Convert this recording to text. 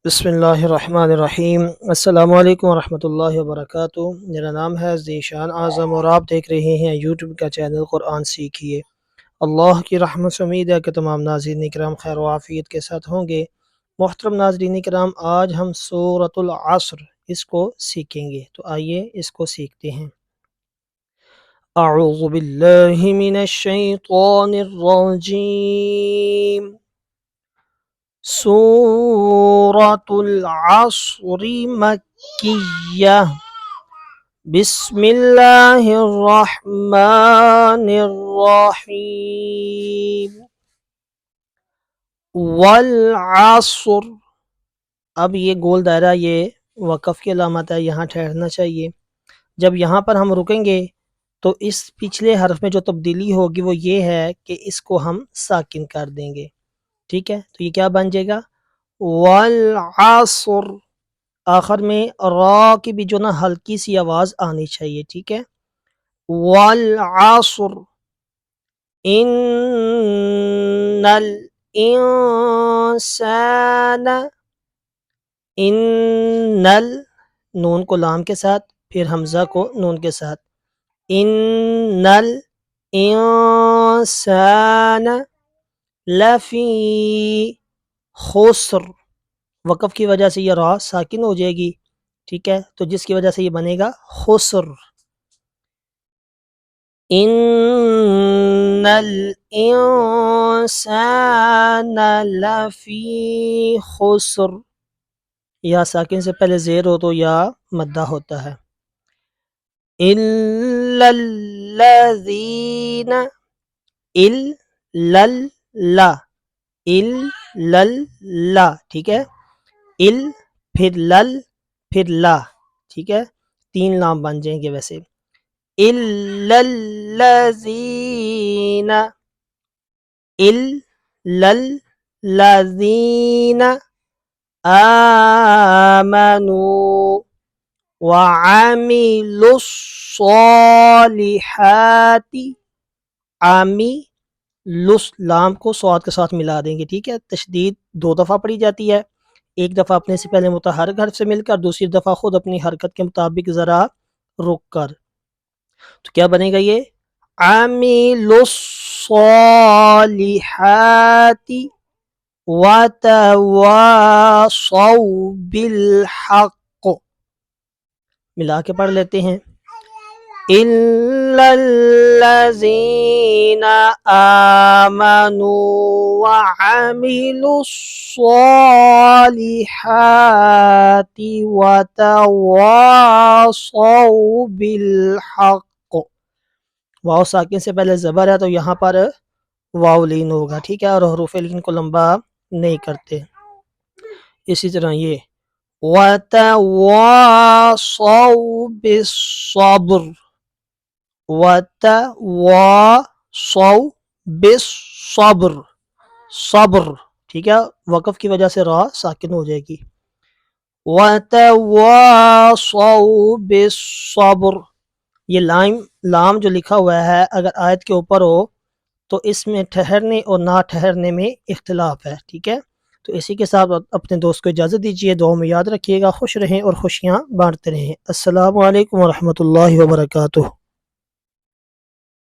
بسم اللہ الرحمن الرحیم۔ السلام علیکم ورحمۃ اللہ وبرکاتہ۔ میرا نام ہے ذیشان اعظم اور آپ دیکھ رہے ہیں یوٹیوب کا چینل قرآن سیکھیے۔ اللہ کی رحمت سے امید ہے کہ تمام ناظرین کرام خیر و عافیت کے ساتھ ہوں گے۔ محترم ناظرین کرام، آج ہم سورۃ العصر اس کو سیکھیں گے، تو آئیے اس کو سیکھتے ہیں۔ اعوذ باللہ من الشیطان الرجیم۔ سورة العصر مکیہ۔ بسم اللہ الرحمن الرحیم۔ والعصر، اب یہ گول دائرہ یہ وقف کی علامت ہے، یہاں ٹھہرنا چاہیے۔ جب یہاں پر ہم رکیں گے تو اس پچھلے حرف میں جو تبدیلی ہوگی وہ یہ ہے کہ اس کو ہم ساکن کر دیں گے، ٹھیک ہے؟ تو یہ کیا بن جائے گا؟ والعصر۔ آخر میں را کی بھی جو نا ہلکی سی آواز آنی چاہیے، ٹھیک ہے؟ والعصر ان الانسان، ان نون کو لام کے ساتھ، پھر حمزہ کو نون کے ساتھ، ان الانسان لفی خسر۔ وقف کی وجہ سے یہ را ساکن ہو جائے گی، ٹھیک ہے؟ تو جس کی وجہ سے یہ بنے گا خسر۔ ان الانسان لفی خسر، یا ساکن سے پہلے زیر ہو تو یا مدہ ہوتا ہے۔ الا الذین، الا، ٹھیک ہے؟ ال پھر لل پھر لا، ٹھیک ہے؟ تین لام بن جائیں گے ویسے۔ الا الذین، الا الذین آمنوا وعملوا الصالحات، لس لام کو صاد کے ساتھ ملا دیں گے، ٹھیک ہے؟ تشدید دو دفعہ پڑھی جاتی ہے، ایک دفعہ اپنے سے پہلے متحرک حرف سے مل کر، دوسری دفعہ خود اپنی حرکت کے مطابق ذرا رک کر۔ تو کیا بنے گا یہ؟ عاملوا الصالحات وتواصوا بالحق۔ ملا کے پڑھ لیتے ہیں۔ إِلَّا الَّذِينَ آمَنُوا وَعَمِلُوا الصَّالِحَاتِ وَتَوَاصَوْا بِالْحَقِّ۔ واو ساکن سے پہلے زبر ہے تو یہاں پر واو لین ہوگا، ٹھیک ہے؟ اور حروف لین کو لمبا نہیں کرتے۔ اسی طرح یہ وَتَوَاصَوْا بِالصَّبْرِ، وَتَوَاصَوْا بِالصَّبْرِ، صبر، ٹھیک ہے؟ وقف کی وجہ سے را ساکن ہو جائے گی۔ وَتَوَاصَوْا بِالصَّبْرِ، یہ لام جو لکھا ہوا ہے اگر آیت کے اوپر ہو تو اس میں ٹھہرنے اور نہ ٹھہرنے میں اختلاف ہے، ٹھیک ہے؟ تو اسی کے ساتھ اپنے دوست کو اجازت دیجیے، دعاؤں میں یاد رکھیے گا، خوش رہیں اور خوشیاں بانٹتے رہیں۔ السلام علیکم ورحمۃ اللہ وبرکاتہ۔